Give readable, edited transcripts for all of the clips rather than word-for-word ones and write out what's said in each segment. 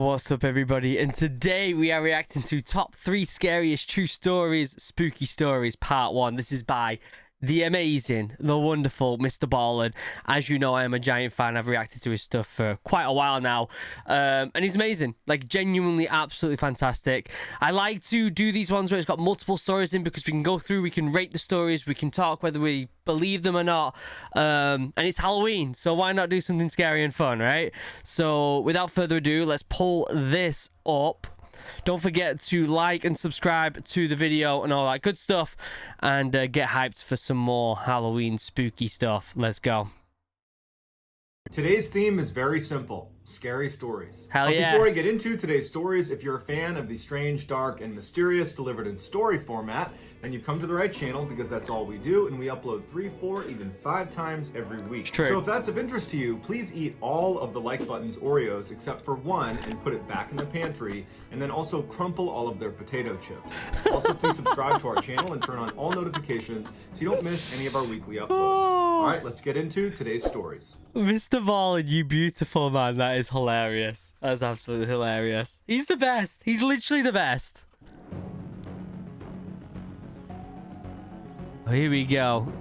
What's up, everybody? And today we are reacting to top 3 scariest true stories, spooky stories, part 1. This is by the amazing, the wonderful MrBallen. As you know, I am a giant fan. I've reacted to his stuff for quite a while now, and he's amazing. Like, genuinely, absolutely fantastic. I like to do these ones where it's got multiple stories in, because we can go through, we can rate the stories, we can talk whether we believe them or not, and it's Halloween, so why not do something scary and fun, right? So without further ado, let's pull this up. Don't forget to like and subscribe to the video and all that good stuff, and get hyped for some more Halloween spooky stuff. Let's go. Today's theme is very simple: scary stories. Hell yes. Before I get into today's stories, if you're a fan of the strange, dark, and mysterious delivered in story format, then you've come to the right channel, because that's all we do, and we upload 3, 4, even 5 times every week. It's true. So if that's of interest to you, please eat all of the like button's Oreos except for one and put it back in the pantry, and then also crumple all of their potato chips. Also, please subscribe to our channel and turn on all notifications so you don't miss any of our weekly uploads. All right, let's get into today's stories. MrBallen, you beautiful man. That is hilarious. That's absolutely hilarious. He's the best. He's literally the best. Oh, here we go.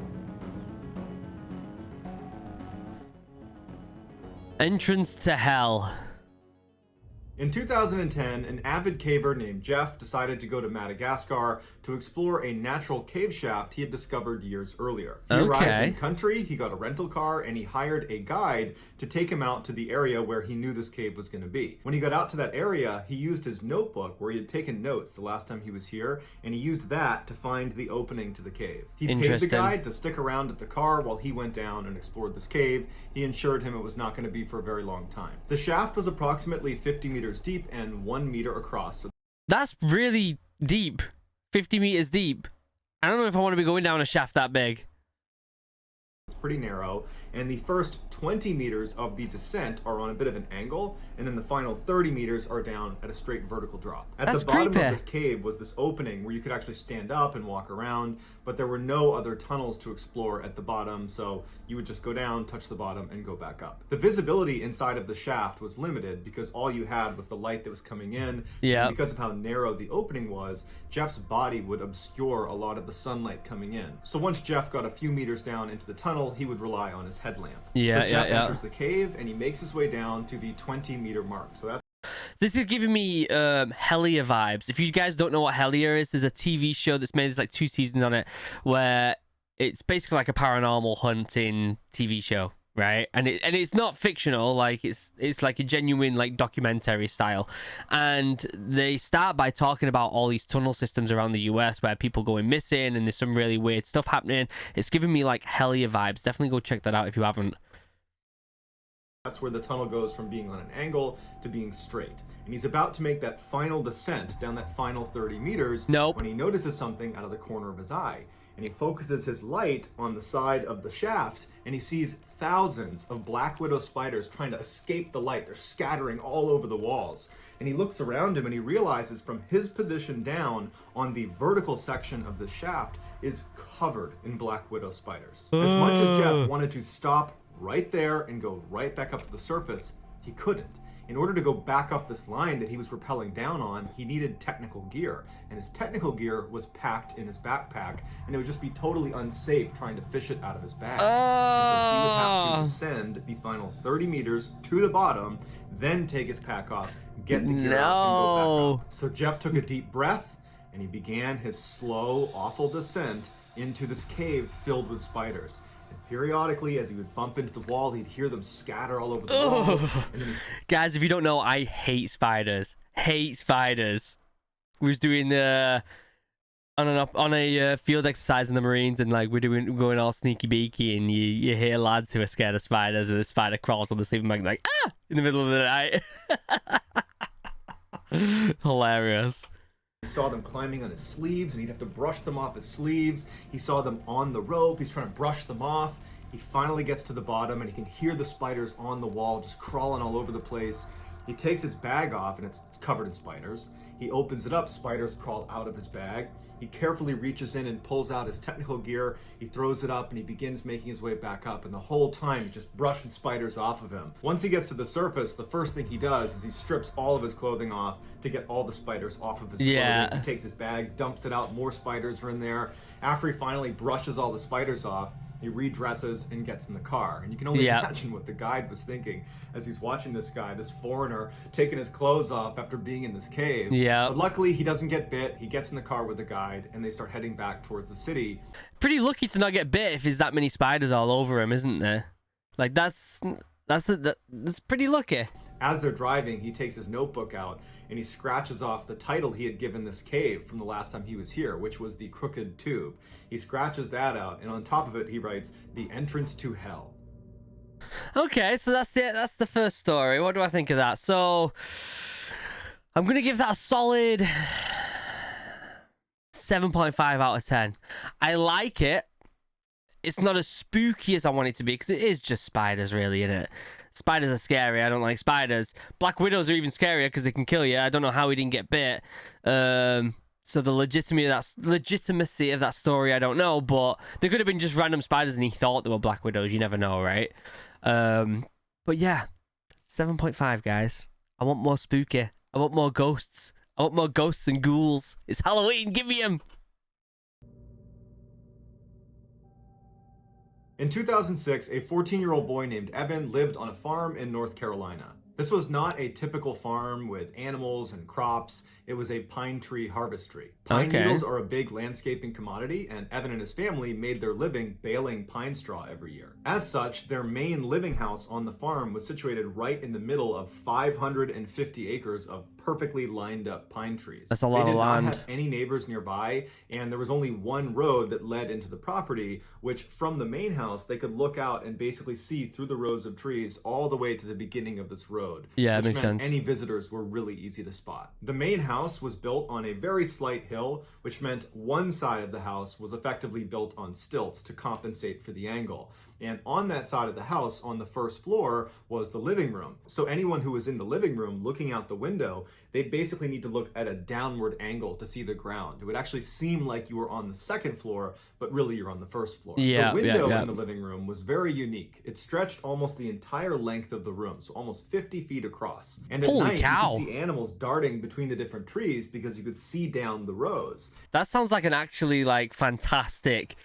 Entrance to hell. In 2010, an avid caver named Jeff decided to go to Madagascar to explore a natural cave shaft he had discovered years earlier. He arrived in the country, he got a rental car, and he hired a guide to take him out to the area where he knew this cave was going to be. When he got out to that area, he used his notebook where he had taken notes the last time he was here, and he used that to find the opening to the cave. He paid the guide to stick around at the car while he went down and explored this cave. He assured him it was not going to be for a very long time. The shaft was approximately 50 meters deep and 1 meter across. That's really deep. 50 meters deep. I don't know if I want to be going down a shaft that big. It's pretty narrow, and the first 20 meters of the descent are on a bit of an angle, and then the final 30 meters are down at a straight vertical drop. At the bottom of this cave was this opening where you could actually stand up and walk around, but there were no other tunnels to explore at the bottom, so you would just go down, touch the bottom, and go back up. The visibility inside of the shaft was limited because all you had was the light that was coming in. Yeah. And because of how narrow the opening was, Jeff's body would obscure a lot of the sunlight coming in. So once Jeff got a few meters down into the tunnel, he would rely on his headlamp. So Jeff enters the cave, and he makes his way down to the 20-meter mark. So that's... This is giving me Hellier vibes. If you guys don't know what Hellier is, there's a TV show that's made, there's like 2 seasons on it, where it's basically like a paranormal hunting TV show, right? And it's not fictional, like it's like a genuine like documentary style. And they start by talking about all these tunnel systems around the US where people going missing, and there's some really weird stuff happening. It's giving me like Hellier vibes. Definitely go check that out if you haven't. That's where the tunnel goes from being on an angle to being straight. And he's about to make that final descent down that final 30 meters when he notices something out of the corner of his eye. And he focuses his light on the side of the shaft, and he sees thousands of black widow spiders trying to escape the light. They're scattering all over the walls. And he looks around him, and he realizes from his position down on the vertical section of the shaft is covered in black widow spiders. As much as Jeff wanted to stop right there and go right back up to the surface, he couldn't. In order to go back up this line that he was rappelling down on, he needed technical gear, and his technical gear was packed in his backpack, and it would just be totally unsafe trying to fish it out of his bag. And so he would have to descend the final 30 meters to the bottom, then take his pack off, get the gear out, and go back up. So Jeff took a deep breath, and he began his slow, awful descent into this cave filled with spiders. Periodically, as he would bump into the wall, he'd hear them scatter all over the walls. And then guys, if you don't know, I hate spiders. Hate spiders. We was doing on a field exercise in the Marines, and like we're going all sneaky beaky, and you hear lads who are scared of spiders, and the spider crawls on the sleeping bag like in the middle of the night. Hilarious. He saw them climbing on his sleeves, and he'd have to brush them off his sleeves. He saw them on the rope. He's trying to brush them off. He finally gets to the bottom, and he can hear the spiders on the wall just crawling all over the place. He takes his bag off, and it's covered in spiders. He opens it up, spiders crawl out of his bag. He carefully reaches in and pulls out his technical gear. He throws it up and he begins making his way back up, and the whole time he's just brushing spiders off of him. Once he gets to the surface, the first thing he does is he strips all of his clothing off to get all the spiders off of his clothing. He takes his bag, dumps it out, more spiders are in there. After he finally brushes all the spiders off, he redresses and gets in the car. And you can only imagine what the guide was thinking as he's watching this guy, this foreigner, taking his clothes off after being in this cave. But luckily, he doesn't get bit. He gets in the car with the guide, and they start heading back towards the city. Pretty lucky to not get bit if there's that many spiders all over him, isn't there? Like, that's pretty lucky. As they're driving, he takes his notebook out and he scratches off the title he had given this cave from the last time he was here, which was the Crooked Tube. He scratches that out, and on top of it, he writes, "The Entrance to Hell." Okay, so that's the first story. What do I think of that? So, I'm going to give that a solid 7.5 out of 10. I like it. It's not as spooky as I want it to be, because it is just spiders, really, isn't it? Spiders are scary. I don't like spiders. Black widows are even scarier because they can kill you. I don't know how he didn't get bit. So the legitimacy of that story, I don't know. But they could have been just random spiders and he thought they were black widows. You never know, right? But yeah, 7.5, guys. I want more spooky. I want more ghosts. I want more ghosts and ghouls. It's Halloween. Give me them. In 2006, a 14-year-old boy named Evan lived on a farm in North Carolina. This was not a typical farm with animals and crops. It was a pine tree harvestry. Pine needles are a big landscaping commodity, and Evan and his family made their living baling pine straw every year. As such, their main living house on the farm was situated right in the middle of 550 acres of perfectly lined up pine trees. That's a lot of land. They did not have any neighbors nearby, and there was only one road that led into the property, which from the main house, they could look out and basically see through the rows of trees all the way to the beginning of this road. Yeah, which makes meant sense. Any visitors were really easy to spot. The main house was built on a very slight hill, which meant one side of the house was effectively built on stilts to compensate for the angle. And on that side of the house, on the first floor, was the living room. So anyone who was in the living room looking out the window, they'd basically need to look at a downward angle to see the ground. It would actually seem like you were on the second floor, but really you're on the first floor. The window in the living room was very unique. It stretched almost the entire length of the room, so almost 50 feet across. And at night, you could see animals darting between the different trees because you could see down the rows. That sounds like an actually, like, fantastic,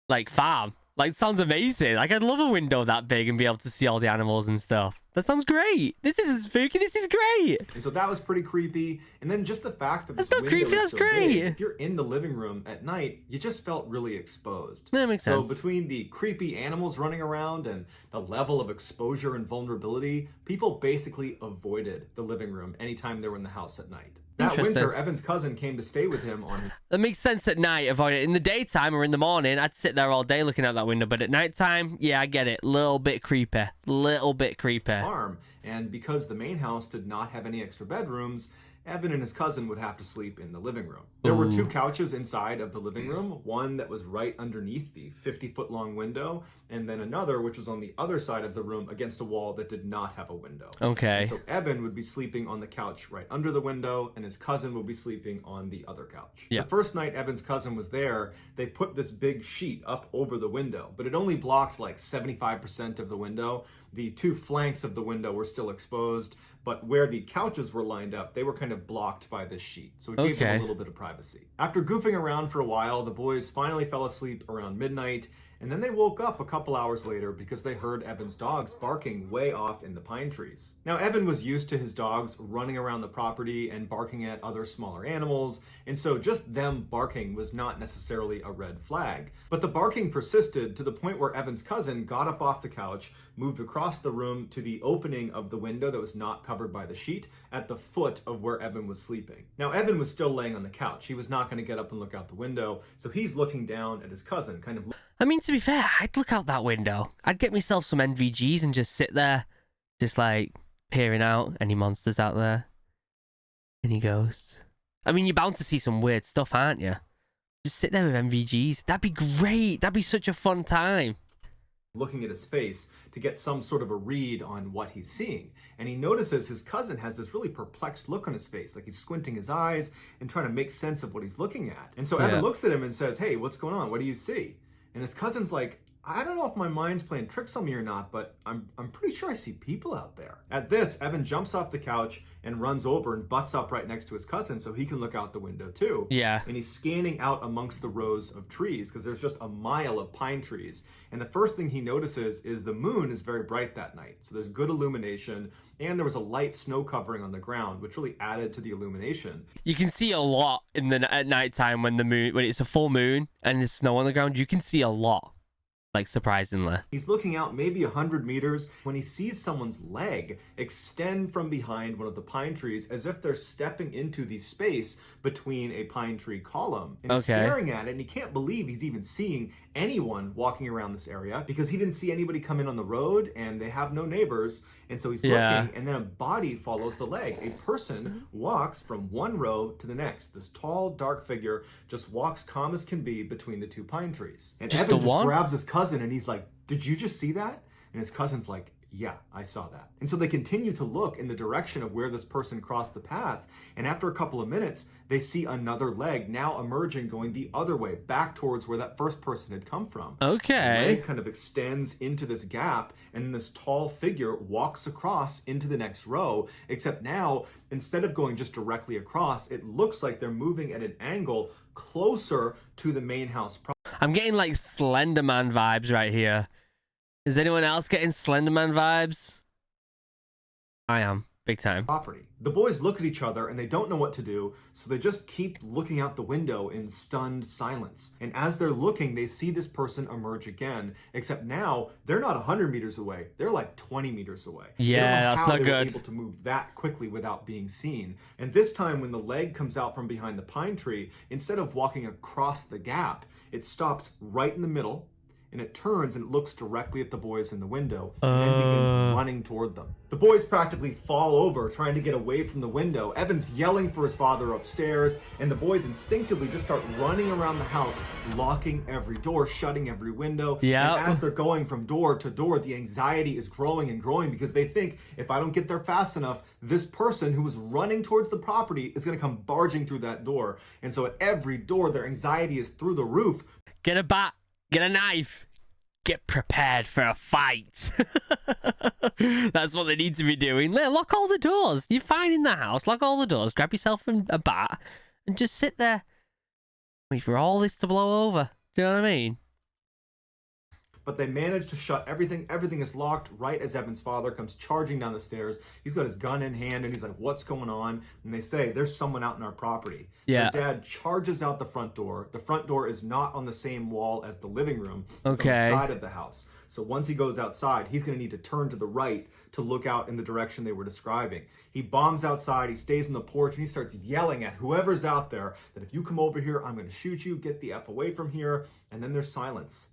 like, farm. Like, sounds amazing. Like, I'd love a window that big and be able to see all the animals and stuff. That sounds great. This isn't spooky. This is great. And so that was pretty creepy. And then just the fact that this window creepy. That's so great. Big, if you're in the living room at night, you just felt really exposed. That makes sense. So between the creepy animals running around and the level of exposure and vulnerability, people basically avoided the living room anytime they were in the house at night. That winter, Evan's cousin came to stay with him on... That makes sense at night. Avoid it. In the daytime or in the morning, I'd sit there all day looking out that window. But at nighttime, yeah, I get it. Little bit creepy. Little bit creepy. Farm. And because the main house did not have any extra bedrooms, Evan and his cousin would have to sleep in the living room. There were two couches inside of the living room, one that was right underneath the 50-foot-long window, and then another which was on the other side of the room against a wall that did not have a window. Okay. And so Evan would be sleeping on the couch right under the window, and his cousin would be sleeping on the other couch. The first night Evan's cousin was there, they put this big sheet up over the window, but it only blocked like 75% of the window. The two flanks of the window were still exposed, but where the couches were lined up, they were kind of blocked by this sheet. So it gave them a little bit of privacy. After goofing around for a while, the boys finally fell asleep around midnight, and then they woke up a couple hours later because they heard Evan's dogs barking way off in the pine trees. Now, Evan was used to his dogs running around the property and barking at other smaller animals, and so just them barking was not necessarily a red flag. But the barking persisted to the point where Evan's cousin got up off the couch, moved across the room to the opening of the window that was not covered by the sheet at the foot of where Evan was sleeping. Now, Evan was still laying on the couch. He was not going to get up and look out the window, so he's looking down at his cousin, kind of... I mean, to be fair, I'd look out that window. I'd get myself some NVGs and just sit there, just like peering out. Any monsters out there? Any ghosts? I mean, you're bound to see some weird stuff, aren't you? Just sit there with NVGs. That'd be great. That'd be such a fun time. looking at his face to get some sort of a read on what he's seeing. And he notices his cousin has this really perplexed look on his face, like he's squinting his eyes and trying to make sense of what he's looking at. And so Evan looks at him and says, "Hey, what's going on? What do you see?" And his cousin's like, "I don't know if my mind's playing tricks on me or not, but I'm pretty sure I see people out there." At this, Evan jumps off the couch and runs over and butts up right next to his cousin so he can look out the window too. Yeah. And he's scanning out amongst the rows of trees because there's just a mile of pine trees. And the first thing he notices is the moon is very bright that night. So there's good illumination, and there was a light snow covering on the ground, which really added to the illumination. You can see a lot at nighttime when it's a full moon and there's snow on the ground. You can see a lot. Like, surprisingly. He's looking out maybe 100 meters when he sees someone's leg extend from behind one of the pine trees as if they're stepping into the space between a pine tree column and staring at it. And he can't believe he's even seeing anyone walking around this area because he didn't see anybody come in on the road and they have no neighbors. And so he's looking, and then a body follows the leg. A person walks from one row to the next. This tall, dark figure just walks calm as can be between the two pine trees. And Evan just grabs his cousin and he's like, "Did you just see that?" And his cousin's like, "Yeah, I saw that." And so they continue to look in the direction of where this person crossed the path. And after a couple of minutes, they see another leg now emerging, going the other way, back towards where that first person had come from. Okay. The leg kind of extends into this gap, and then this tall figure walks across into the next row, except now, instead of going just directly across, it looks like they're moving at an angle closer to the main house. I'm getting like Slender Man vibes right here. Is anyone else getting Slender Man vibes? I am. Big time. Property. The boys look at each other and they don't know what to do, so they just keep looking out the window in stunned silence. And as they're looking, they see this person emerge again, except now they're not 100 meters away. They're like 20 meters away. Yeah, that's not good. They were able to move that quickly without being seen. And this time when the leg comes out from behind the pine tree, instead of walking across the gap, it stops right in the middle, and it turns and it looks directly at the boys in the window and then begins running toward them. The boys practically fall over trying to get away from the window. Evan's yelling for his father upstairs, and the boys instinctively just start running around the house, locking every door, shutting every window. Yeah. And as they're going from door to door, the anxiety is growing and growing because they think if I don't get there fast enough, this person who is running towards the property is going to come barging through that door. And so at every door, their anxiety is through the roof. Get a bat. Get a knife. Get prepared for a fight. That's what they need to be doing. Lock all the doors. You're fine in the house. Lock all the doors. Grab yourself a bat and just sit there. Wait for all this to blow over. Do you know what I mean? But they manage to shut everything. Everything is locked right as Evan's father comes charging down the stairs. He's got his gun in hand and he's like, "What's going on?" And they say, "There's someone out in our property." Yeah. Their dad charges out the front door. The front door is not on the same wall as the living room. It's on the side of the house. So once he goes outside, he's going to need to turn to the right to look out in the direction they were describing. He bombs outside, he stays on the porch, and he starts yelling at whoever's out there that if you come over here, I'm going to shoot you, get the F away from here. And then there's silence.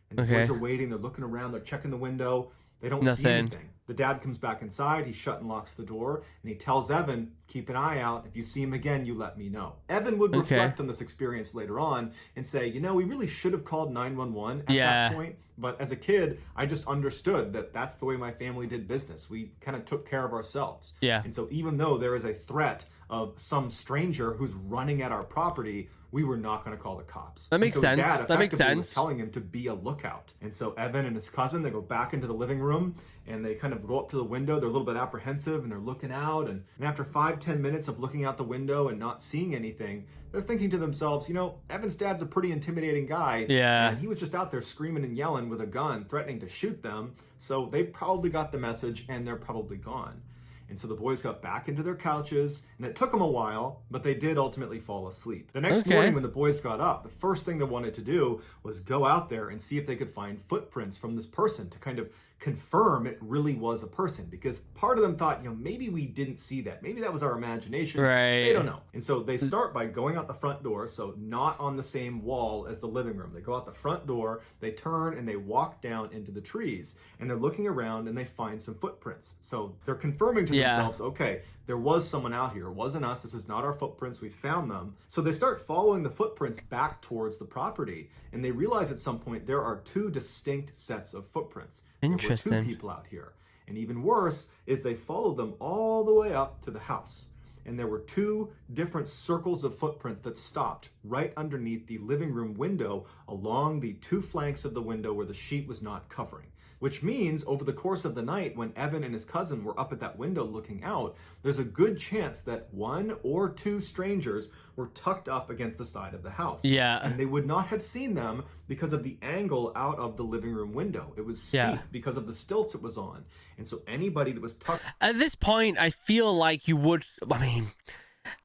And the boys are waiting, they're looking around, they're checking the window. They don't see anything. The dad comes back inside, he shut and locks the door, and he tells Evan, "Keep an eye out. If you see him again, you let me know." Evan would reflect on this experience later on and say, "You know, we really should have called 911 at that point. But as a kid, I just understood that that's the way my family did business. We kind of took care of ourselves." Yeah. And so even though there is a threat of some stranger who's running at our property, we were not going to call the cops. That makes sense. That makes sense. Was telling him to be a lookout. And so Evan and his cousin, they go back into the living room and they kind of go up to the window. They're a little bit apprehensive and they're looking out. And after 5-10 minutes of looking out the window and not seeing anything, they're thinking to themselves, you know, Evan's dad's a pretty intimidating guy. Yeah. And he was just out there screaming and yelling with a gun, threatening to shoot them. So they probably got the message and they're probably gone. And so the boys got back into their couches, and it took them a while, but they did ultimately fall asleep. The next morning when the boys got up, the first thing they wanted to do was go out there and see if they could find footprints from this person to kind of confirm it really was a person, because part of them thought, you know, maybe we didn't see that. Maybe that was our imagination. Right. They don't know. And so they start by going out the front door, so not on the same wall as the living room. They go out the front door, they turn, and they walk down into the trees. And they're looking around, and they find some footprints. So they're confirming to themselves, okay, there was someone out here. It wasn't us. This is not our footprints. We found them. So they start following the footprints back towards the property, and they realize at some point there are two distinct sets of footprints. Interesting. There were two people out here. And even worse is they followed them all the way up to the house. And there were two different circles of footprints that stopped right underneath the living room window along the two flanks of the window where the sheet was not covering. Which means over the course of the night, when Evan and his cousin were up at that window looking out, there's a good chance that one or two strangers were tucked up against the side of the house. Yeah. And they would not have seen them because of the angle out of the living room window. It was steep because of the stilts it was on. And so anybody that was tucked... At this point, I feel like you would... I mean,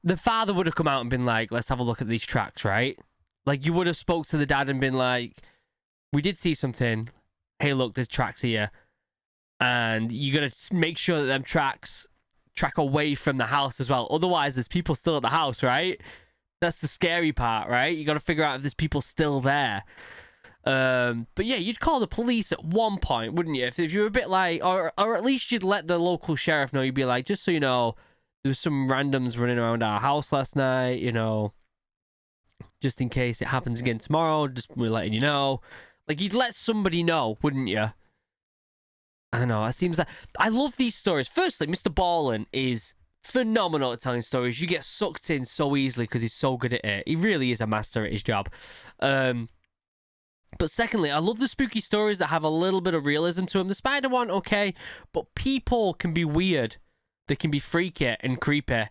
the father would have come out and been like, let's have a look at these tracks, right? Like, you would have spoke to the dad and been like, we did see something. Hey, look, there's tracks here. And you got to make sure that them tracks track away from the house as well. Otherwise, there's people still at the house, right? That's the scary part, right? You got to figure out if there's people still there. But yeah, you'd call the police at one point, wouldn't you? If you were a bit like, or at least you'd let the local sheriff know. You'd be like, just so you know, there was some randoms running around our house last night, you know, just in case it happens again tomorrow, just we're letting you know. Like, you'd let somebody know, wouldn't you? I don't know. It seems like... I love these stories. Firstly, MrBallen is phenomenal at telling stories. You get sucked in so easily because he's so good at it. He really is a master at his job. But secondly, I love the spooky stories that have a little bit of realism to them. The spider one, okay. But people can be weird. They can be freaky and creepy.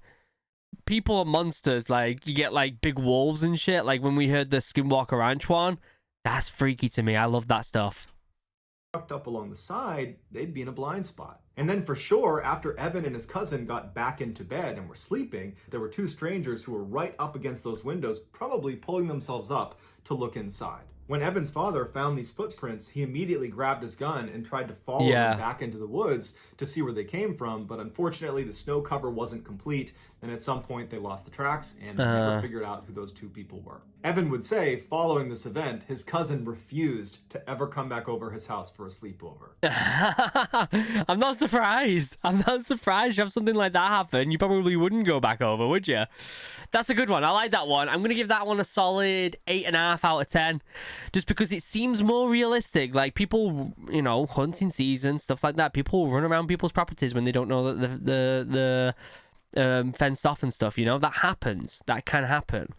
People are monsters. Like, you get, like, big wolves and shit. Like, when we heard the Skinwalker Ranch one... That's freaky to me. I love that stuff. Tucked up along the side, they'd be in a blind spot. And then for sure, after Evan and his cousin got back into bed and were sleeping, there were two strangers who were right up against those windows, probably pulling themselves up to look inside. When Evan's father found these footprints, he immediately grabbed his gun and tried to follow them back into the woods to see where they came from, but unfortunately the snow cover wasn't complete, and at some point they lost the tracks and never figured out who those two people were. Evan would say, following this event, his cousin refused to ever come back over his house for a sleepover. I'm not surprised. I'm not surprised you have something like that happen. You probably wouldn't go back over, would you? That's a good one. I like that one. I'm going to give that one a solid 8.5 out of 10. Just because it seems more realistic. Like, people, you know, hunting season, stuff like that. People run around people's properties when they don't know that the fenced off and stuff, you know. That happens. That can happen.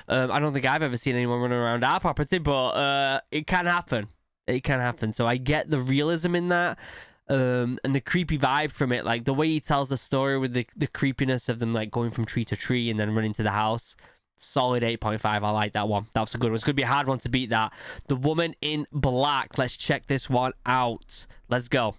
I don't think I've ever seen anyone running around our property, but it can happen. It can happen. So I get the realism in that. And the creepy vibe from it, like the way he tells the story with the creepiness of them like going from tree to tree and then running to the house. Solid 8.5. I like that one. That was a good one. It's going to be a hard one to beat that. The Woman in Black. Let's check this one out. Let's go.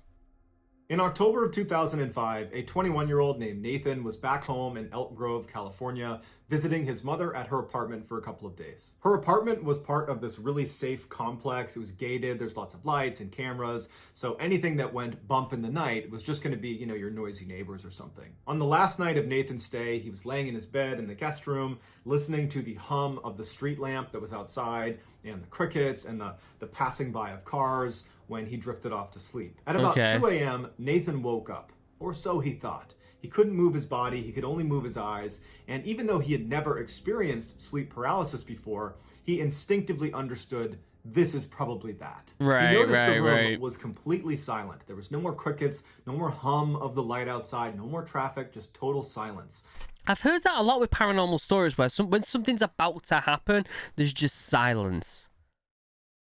In October of 2005, a 21-year-old named Nathan was back home in Elk Grove, California, visiting his mother at her apartment for a couple of days. Her apartment was part of this really safe complex. It was gated. There's lots of lights and cameras. So anything that went bump in the night was just going to be, you know, your noisy neighbors or something. On the last night of Nathan's stay, he was laying in his bed in the guest room, listening to the hum of the street lamp that was outside and the crickets and the passing by of cars when he drifted off to sleep. At about 2 a.m., Nathan woke up, or so he thought. He couldn't move his body, he could only move his eyes, and even though he had never experienced sleep paralysis before, he instinctively understood this is probably that. Right, he noticed the room right. was completely silent. There was no more crickets, no more hum of the light outside, no more traffic, just total silence. I've heard that a lot with paranormal stories where when something's about to happen, there's just silence.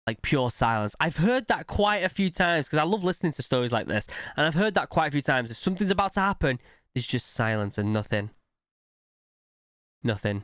Like pure silence. I've heard that quite a few times because I love listening to stories like this. And I've heard that quite a few times. If something's about to happen, there's just silence and nothing. Nothing.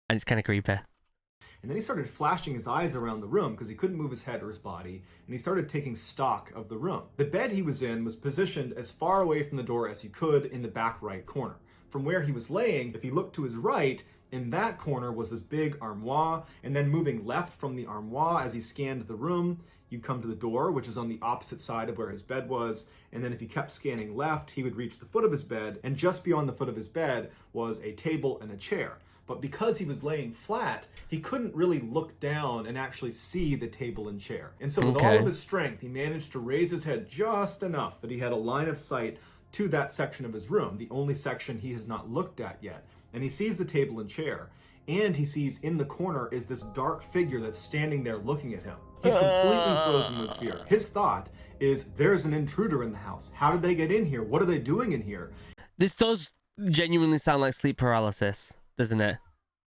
And it's kind of creepy. And then he started flashing his eyes around the room because he couldn't move his head or his body. And he started taking stock of the room. The bed he was in was positioned as far away from the door as he could in the back right corner. From where he was laying, if he looked to his right, in that corner was this big armoire, and then moving left from the armoire as he scanned the room, you'd come to the door, which is on the opposite side of where his bed was, and then if he kept scanning left, he would reach the foot of his bed, and just beyond the foot of his bed was a table and a chair. But because he was laying flat, he couldn't really look down and actually see the table and chair. And so with all of his strength, he managed to raise his head just enough that he had a line of sight to that section of his room, the only section he has not looked at yet. And he sees the table and chair, and he sees in the corner is this dark figure that's standing there looking at him. He's completely frozen with fear. His thought is, there's an intruder in the house. How did they get in here? What are they doing in here? This does genuinely sound like sleep paralysis, doesn't it?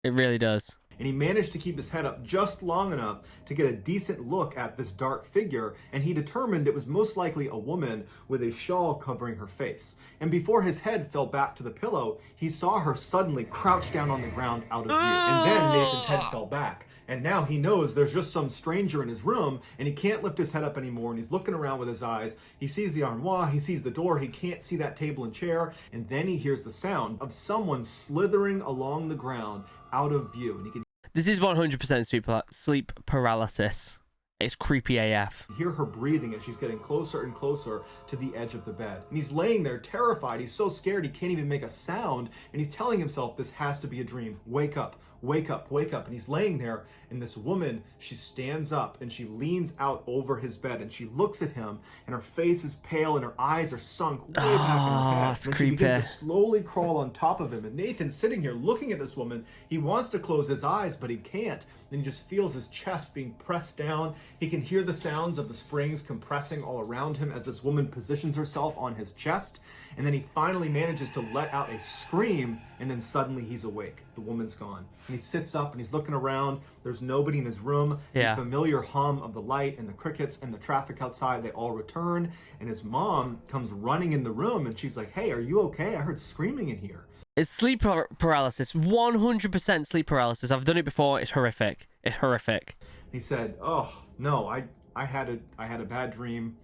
It really does. And he managed to keep his head up just long enough to get a decent look at this dark figure, and he determined it was most likely a woman with a shawl covering her face. And before his head fell back to the pillow, he saw her suddenly crouch down on the ground out of view. And then Nathan's head fell back. And now he knows there's just some stranger in his room, and he can't lift his head up anymore, and he's looking around with his eyes. He sees the armoire, he sees the door, he can't see that table and chair, and then he hears the sound of someone slithering along the ground out of view. And he can This is 100% sleep paralysis. It's creepy AF. hear her breathing as she's getting closer and closer to the edge of the bed. And he's laying there terrified. He's so scared he can't even make a sound. And he's telling himself, this has to be a dream. Wake up, wake up, wake up. And he's laying there, and this woman, she stands up and she leans out over his bed and she looks at him, and her face is pale and her eyes are sunk way back in her head. That's and creepy. she begins to slowly crawl on top of him. And Nathan's sitting here looking at this woman. He wants to close his eyes, but he can't. Then he just feels his chest being pressed down. He can hear the sounds of the springs compressing all around him as this woman positions herself on his chest. And then he finally manages to let out a scream, and then suddenly he's awake. The woman's gone. And he sits up and he's looking around. There's nobody in his room. Yeah. The familiar hum of the light and the crickets and the traffic outside, they all return. And his mom comes running in the room, and she's like, hey, are you okay? I heard screaming in here. It's sleep paralysis. 100% sleep paralysis. I've done it before. It's horrific. It's horrific. He said, oh, no, I had a bad dream.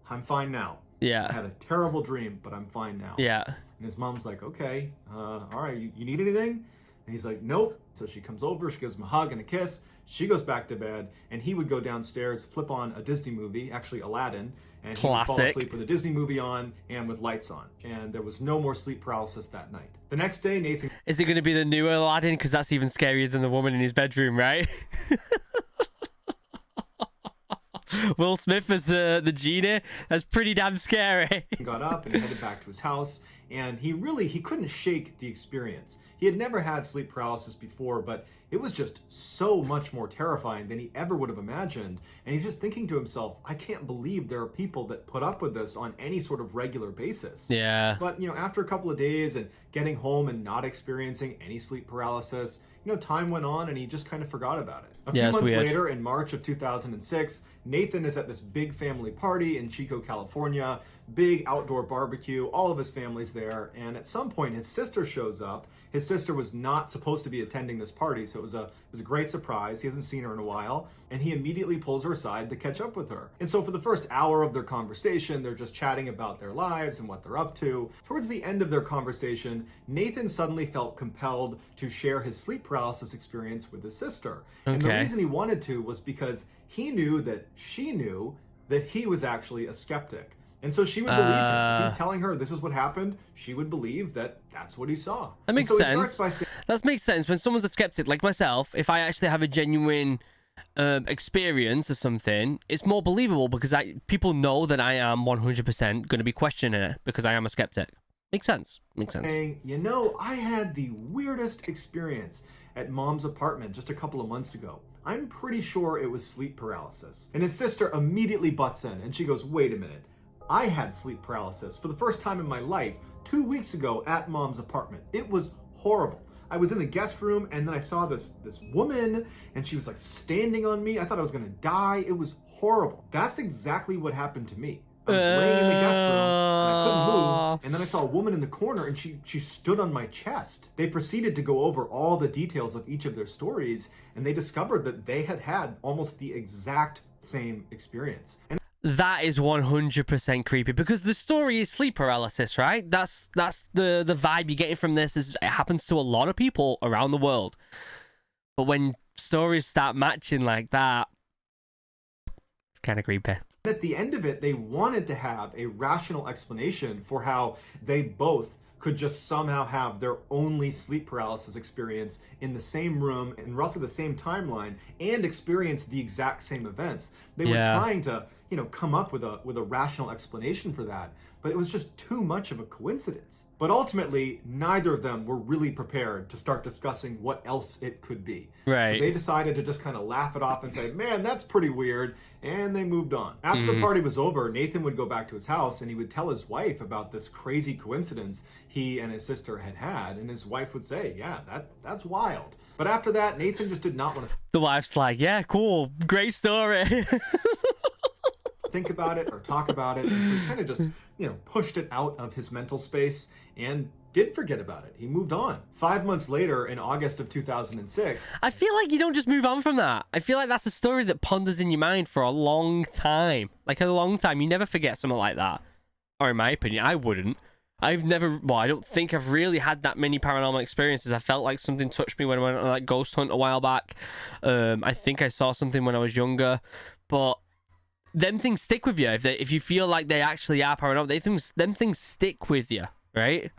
I'm fine now. Yeah. I had a terrible dream, but I'm fine now. Yeah. And his mom's like, okay, all right, you need anything? And he's like, nope. So she comes over, she gives him a hug and a kiss. She goes back to bed, and he would go downstairs, flip on a Disney movie, actually Aladdin, and he would fall asleep with a Disney movie on and with lights on. And there was no more sleep paralysis that night. The next day, Nathan... Is it going to be the new Aladdin? Because that's even scarier than the woman in his bedroom, right? Will Smith as the genie? That's pretty damn scary. He got up and he headed back to his house, and he couldn't shake the experience. He had never had sleep paralysis before, but it was just so much more terrifying than he ever would have imagined. And he's just thinking to himself, I can't believe there are people that put up with this on any sort of regular basis. Yeah. But, after a couple of days and getting home and not experiencing any sleep paralysis, time went on and he just kind of forgot about it. A few months later, in March of 2006, Nathan is at this big family party in Chico, California, big outdoor barbecue, all of his family's there, and at some point his sister shows up. His sister was not supposed to be attending this party, so it was a great surprise. He hasn't seen her in a while, and he immediately pulls her aside to catch up with her. And so for the first hour of their conversation, they're just chatting about their lives and what they're up to. Towards the end of their conversation, Nathan suddenly felt compelled to share his sleep paralysis experience with his sister. Okay. And the reason he wanted to was because he knew that she knew that he was actually a skeptic. And so she would believe him. He's telling her this is what happened. She would believe that that's what he saw. That makes sense. That makes sense. When someone's a skeptic, like myself, if I actually have a genuine experience or something, it's more believable because people know that I am 100% going to be questioning it because I am a skeptic. Makes sense. Makes sense. Saying, I had the weirdest experience at Mom's apartment just a couple of months ago. I'm pretty sure it was sleep paralysis. And his sister immediately butts in and she goes, wait a minute. I had sleep paralysis for the first time in my life 2 weeks ago at Mom's apartment. It was horrible. I was in the guest room and then I saw this woman and she was like standing on me. I thought I was gonna die. It was horrible. That's exactly what happened to me. I was laying in the guest room and I couldn't move, and then I saw a woman in the corner and she stood on my chest. They proceeded to go over all the details of each of their stories, and they discovered that they had had almost the exact same experience. And that is 100% creepy because the story is sleep paralysis, right? That's the vibe you're getting from this. Is it happens to a lot of people around the world. But when stories start matching like that, it's kind of creepy. At the end of it, they wanted to have a rational explanation for how they both could just somehow have their only sleep paralysis experience in the same room in roughly the same timeline and experience the exact same events. They were trying to, come up with a rational explanation for that, but it was just too much of a coincidence. But ultimately, neither of them were really prepared to start discussing what else it could be. Right. So they decided to just kind of laugh it off and say, man, that's pretty weird, and they moved on. After the party was over, Nathan would go back to his house and he would tell his wife about this crazy coincidence he and his sister had, and his wife would say, yeah, that's wild. But after that, Nathan just did not want to The wife's like, yeah, cool, great story. think about it or talk about it, and so he kind of just pushed it out of his mental space and did forget about it. He moved on. 5 months later, in August of 2006, I feel like you don't just move on from that. I feel like that's a story that ponders in your mind for a long time. Like a long time. You never forget something like that. Or in my opinion, I wouldn't. I don't think I've really had that many paranormal experiences. I felt like something touched me when I went on that ghost hunt a while back. I think I saw something when I was younger. But them things stick with you. If you feel like they actually are paranormal, them things stick with you, right?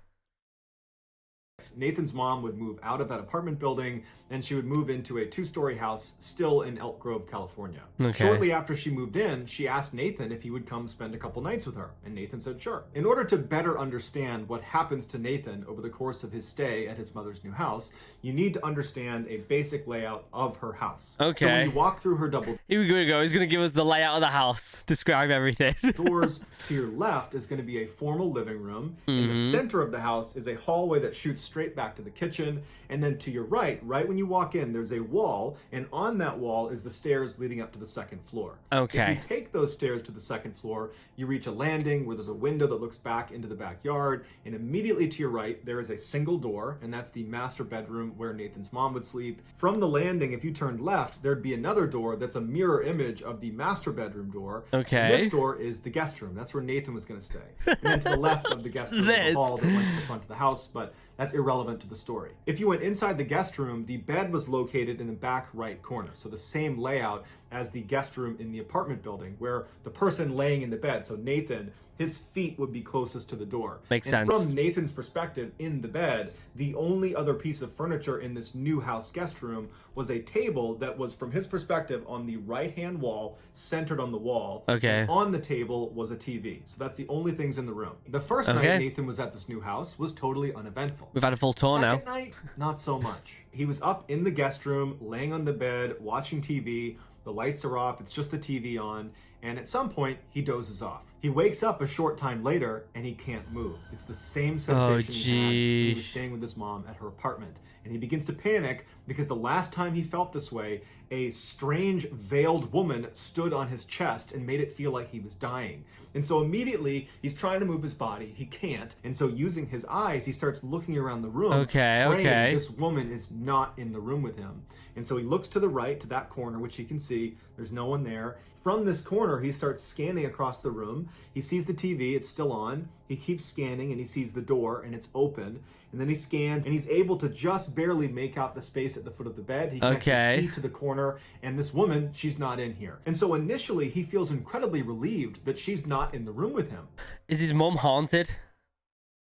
Nathan's mom would move out of that apartment building and she would move into a 2-story house still in Elk Grove, California. Okay. Shortly after she moved in, she asked Nathan if he would come spend a couple nights with her, and Nathan said sure. In order to better understand what happens to Nathan over the course of his stay at his mother's new house, you need to understand a basic layout of her house. Okay. So when you walk through her double Here we go. He's going to give us the layout of the house. Describe everything. doors, to your left is going to be a formal living room. In the center of the house is a hallway that shoots straight back to the kitchen. And then to your right when you walk in, there's a wall. And on that wall is the stairs leading up to the second floor. Okay. If you take those stairs to the second floor, you reach a landing where there's a window that looks back into the backyard. And immediately to your right, there is a single door. And that's the master bedroom where Nathan's mom would sleep. From the landing, if you turned left, there'd be another door that's a mirror image of the master bedroom door. Okay. And this door is the guest room. That's where Nathan was going to stay. And then to the left of the guest room is a hall that went to the front of the house, but that's irrelevant to the story. If you went inside the guest room, the bed was located in the back right corner. So the same layout as the guest room in the apartment building, where the person laying in the bed, so Nathan, his feet would be closest to the door. Makes and sense. From Nathan's perspective, in the bed, the only other piece of furniture in this new house guest room was a table that was, from his perspective, on the right-hand wall, centered on the wall. Okay. And on the table was a TV. So that's the only things in the room. The first night Nathan was at this new house was totally uneventful. We've had a full tour now. Second night, not so much. He was up in the guest room, laying on the bed, watching TV. The lights are off, it's just the TV on, and at some point, he dozes off. He wakes up a short time later, and he can't move. It's the same sensation he had when he was staying with his mom at her apartment. And he begins to panic because the last time he felt this way, a strange veiled woman stood on his chest and made it feel like he was dying. And so immediately, he's trying to move his body. He can't. And so using his eyes, he starts looking around the room. Praying that this woman is not in the room with him. And so he looks to the right, to that corner, which he can see. There's no one there. From this corner, he starts scanning across the room. He sees the TV, it's still on. He keeps scanning and he sees the door and it's open. And then he scans and he's able to just barely make out the space at the foot of the bed. He can actually see to the corner, and this woman, she's not in here. And so initially, he feels incredibly relieved that she's not in the room with him. Is his mum haunted?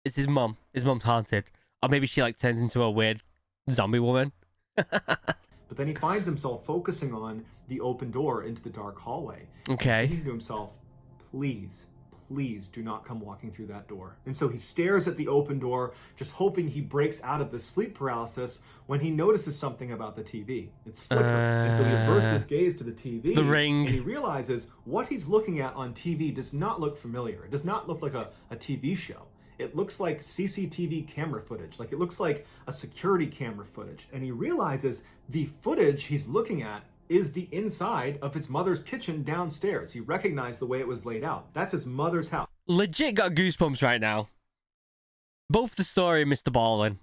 Is his mum? His mum's haunted. Or maybe she like turns into a weird zombie woman. But then he finds himself focusing on the open door into the dark hallway. Okay. And thinking to himself, please do not come walking through that door. And so he stares at the open door, just hoping he breaks out of this sleep paralysis, when he notices something about the TV. It's flickering. And so he averts his gaze to the TV. The ring. And he realizes what he's looking at on TV does not look familiar. It does not look like a TV show. It looks like CCTV camera footage. Like it looks like a security camera footage. And he realizes the footage he's looking at is the inside of his mother's kitchen downstairs. He recognized the way it was laid out. That's his mother's house. Legit got goosebumps right now. Both the story and MrBallen.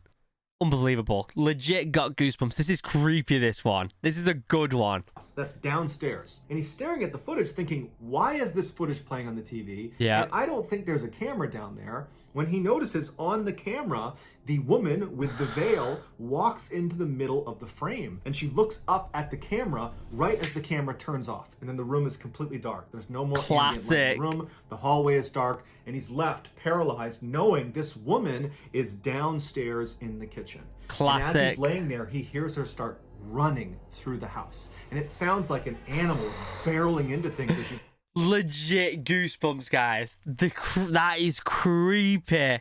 Unbelievable. Legit got goosebumps. This is creepy, this one. This is a good one. That's downstairs. And he's staring at the footage thinking, why is this footage playing on the TV? Yeah. And I don't think there's a camera down there. When he notices on the camera, the woman with the veil walks into the middle of the frame. And she looks up at the camera right as the camera turns off. And then the room is completely dark. There's no more ambient light in the room. The hallway is dark. And he's left paralyzed, knowing this woman is downstairs in the kitchen. Classic. And as he's laying there, he hears her start running through the house. And it sounds like an animal barreling into things as she's Legit goosebumps, guys. That is creepy.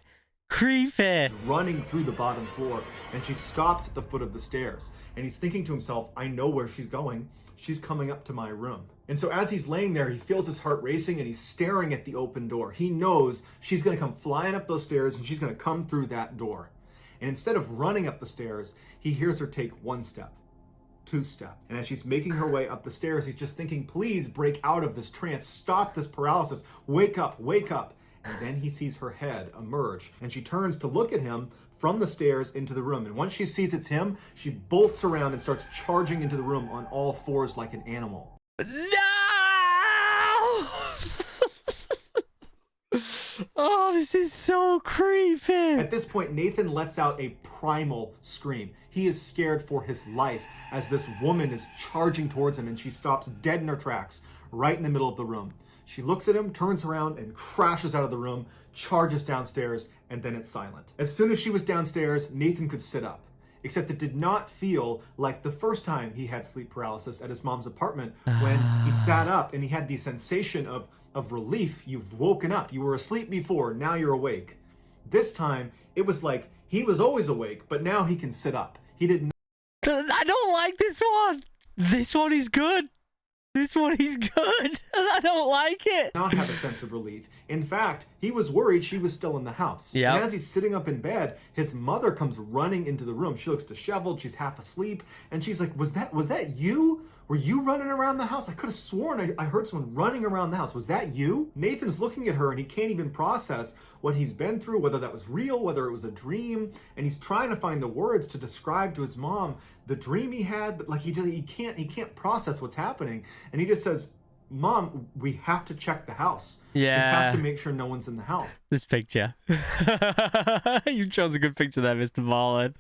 Creepy. Running through the bottom floor, and she stops at the foot of the stairs. And he's thinking to himself, I know where she's going. She's coming up to my room. And so as he's laying there, he feels his heart racing, and he's staring at the open door. He knows she's going to come flying up those stairs, and she's going to come through that door. And instead of running up the stairs, he hears her take 1 step, 2 step. And as she's making her way up the stairs, he's just thinking, please break out of this trance. Stop this paralysis. Wake up, wake up. And then he sees her head emerge, and she turns to look at him from the stairs into the room. And once she sees it's him, she bolts around and starts charging into the room on all fours like an animal. No! Oh, this is so creepy. At this point, Nathan lets out a primal scream. He is scared for his life as this woman is charging towards him, and she stops dead in her tracks right in the middle of the room. She looks at him, turns around, and crashes out of the room, charges downstairs, and then it's silent. As soon as she was downstairs, Nathan could sit up. Except it did not feel like the first time he had sleep paralysis at his mom's apartment, when he sat up and he had the sensation of relief. You've woken up. You were asleep before, now you're awake. This time, it was like he was always awake, but now he can sit up. He didn't. I don't like this one. This one is good. This one is good. I don't like it. Not have a sense of relief. In fact, he was worried she was still in the house. Yeah. And as he's sitting up in bed, his mother comes running into the room. She looks disheveled. She's half asleep, and she's like, "Was that you? Were you running around the house? I could have sworn I heard someone running around the house. Was that you?" Nathan's looking at her, and he can't even process what he's been through, whether that was real, whether it was a dream, and he's trying to find the words to describe to his mom the dream he had, but like he can't process what's happening, and he just says, "Mom, we have to check the house. Yeah. We have to make sure no one's in the house." This picture. You chose a good picture there, MrBallen.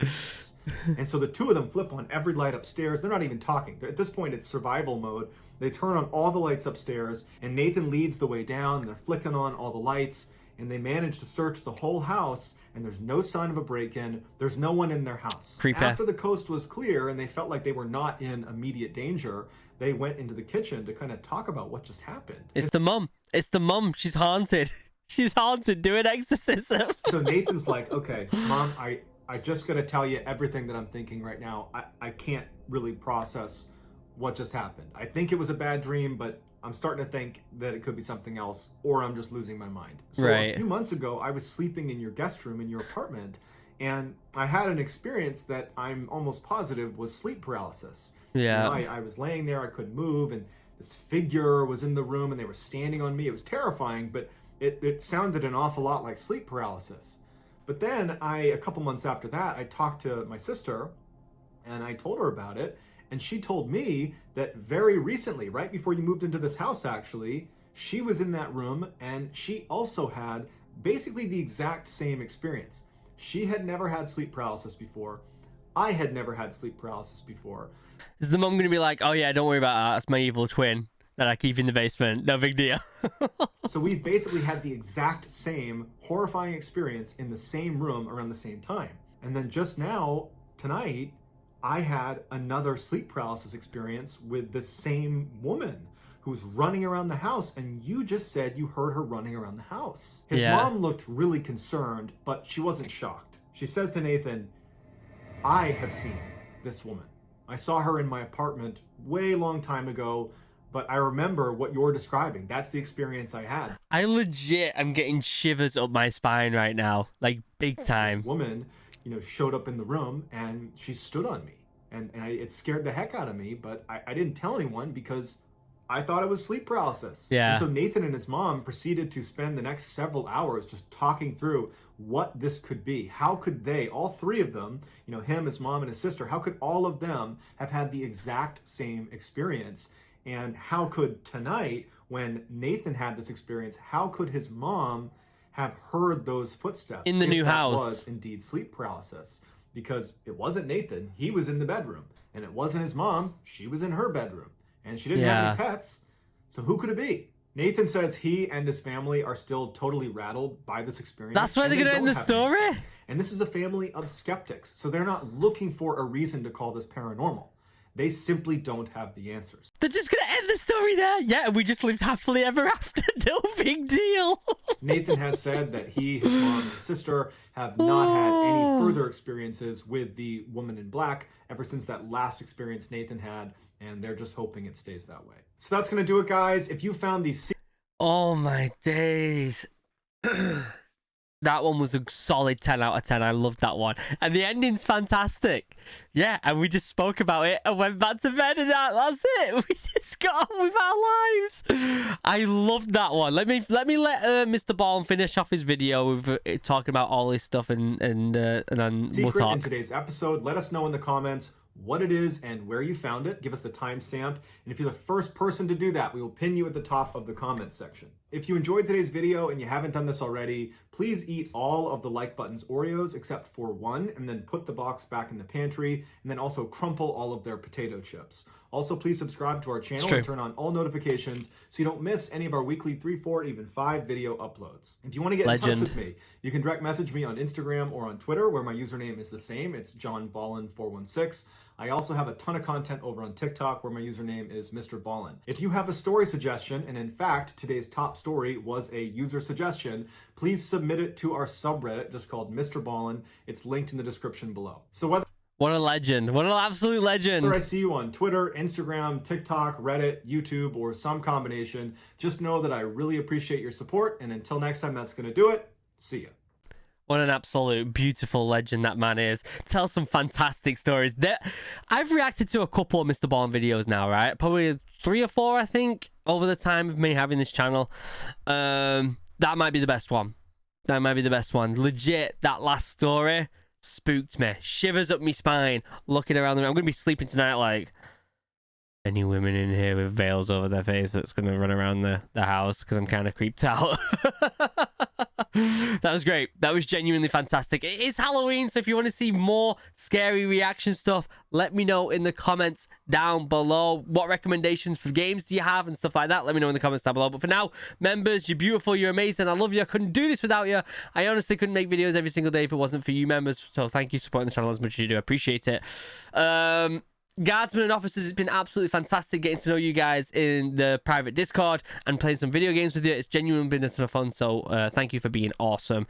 And so the two of them flip on every light upstairs. They're not even talking. At this point, it's survival mode. They turn on all the lights upstairs, and Nathan leads the way down. They're flicking on all the lights, and they manage to search the whole house, and there's no sign of a break-in. There's no one in their house. Creepy. After the coast was clear and they felt like they were not in immediate danger, they went into the kitchen to kind of talk about what just happened. It's the mum. It's the mum. She's haunted. She's haunted. Do an exorcism. So Nathan's like, "Okay, Mom, I just got to tell you everything that I'm thinking right now. I can't really process what just happened. I think it was a bad dream, but I'm starting to think that it could be something else, or I'm just losing my mind." So Right. A few months ago, I was sleeping in your guest room in your apartment, and I had an experience that I'm almost positive was sleep paralysis. Yeah. You know, I was laying there, I couldn't move, and this figure was in the room, and they were standing on me. It was terrifying, but it sounded an awful lot like sleep paralysis. But then a couple months after that, I talked to my sister, and I told her about it, and she told me that very recently, right before you moved into this house actually, she was in that room, and she also had basically the exact same experience. She had never had sleep paralysis before. I had never had sleep paralysis before. Is the mum going to be like, "Oh yeah, don't worry about that. That's my evil twin that I keep in the basement. No big deal." So we've basically had the exact same horrifying experience in the same room around the same time. And then just now, tonight, I had another sleep paralysis experience with the same woman who's running around the house, and you just said you heard her running around the house. His mom looked really concerned, but she wasn't shocked. She says to Nathan, "I have seen this woman. I saw her in my apartment way long time ago, but I remember what you're describing. That's the experience I had." I legit am getting shivers up my spine right now, like big time. This woman, showed up in the room, and she stood on me, and it scared the heck out of me, but I didn't tell anyone because I thought it was sleep paralysis. Yeah. And so Nathan and his mom proceeded to spend the next several hours just talking through what this could be. How could they, all three of them, him, his mom, and his sister, how could all of them have had the exact same experience? And how could tonight, when Nathan had this experience, how could his mom have heard those footsteps in the new house? That was indeed sleep paralysis, because it wasn't Nathan. He was in the bedroom, and it wasn't his mom. She was in her bedroom, and she didn't have any pets. So who could it be? Nathan says he and his family are still totally rattled by this experience. That's why they're going to end the story? And this is a family of skeptics, so they're not looking for a reason to call this paranormal. They simply don't have the answers. They're just going to end the story there. Yeah, and we just lived happily ever after. No big deal. Nathan has said that he, his mom, and sister have not had any further experiences with the woman in black ever since that last experience Nathan had, and they're just hoping it stays that way. So that's going to do it, guys. If you found these... Oh, my days. That one was a solid 10 out of 10. I loved that one. And the ending's fantastic. Yeah, and we just spoke about it and went back to bed, and that's it. We just got on with our lives. I loved that one. Let me let MrBallen finish off his video with talking about all this stuff, and then we'll talk. In today's episode, let us know in the comments what it is and where you found it. Give us the timestamp, and if you're the first person to do that, we will pin you at the top of the comments section. If you enjoyed today's video and you haven't done this already, please eat all of the like button's Oreos except for one, and then put the box back in the pantry, and then also crumple all of their potato chips. Also, please subscribe to our channel and turn on all notifications so you don't miss any of our weekly 3, 4, even 5 video uploads. If you want to get in touch with me, you can direct message me on Instagram or on Twitter, where my username is the same. It's JohnBallen416. I also have a ton of content over on TikTok, where my username is MrBallen. If you have a story suggestion, and in fact, today's top story was a user suggestion, please submit it to our subreddit just called MrBallen. It's linked in the description below. So what a legend. What an absolute legend. Whether I see you on Twitter, Instagram, TikTok, Reddit, YouTube, or some combination, just know that I really appreciate your support. And until next time, that's going to do it. See ya. What an absolute beautiful legend that man is. Tells some fantastic stories. I've reacted to a couple of MrBallen videos now, right? Probably 3 or 4, I think, over the time of me having this channel. That might be the best one. That might be the best one. Legit, that last story spooked me. Shivers up my spine looking around the room. I'm going to be sleeping tonight like... Any women in here with veils over their face that's going to run around the house, because I'm kind of creeped out. That was great. That was genuinely fantastic. It is Halloween, so if you want to see more scary reaction stuff, let me know in the comments down below. What recommendations for games do you have and stuff like that? Let me know in the comments down below. But for now, members, you're beautiful, you're amazing, I love you. I couldn't do this without you. I honestly couldn't make videos every single day if it wasn't for you members. So thank you for supporting the channel as much as you do. I appreciate it. Guardsmen and officers, it's been absolutely fantastic getting to know you guys in the private Discord and playing some video games with you. It's genuinely been a ton of fun, so thank you for being awesome.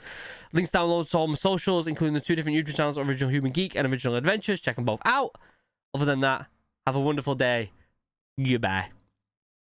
Links down below to all my socials, including the 2 different YouTube channels, OriginalHuman Geek and OriginalAdventures. Check them both out. Other than that, have a wonderful day. Goodbye.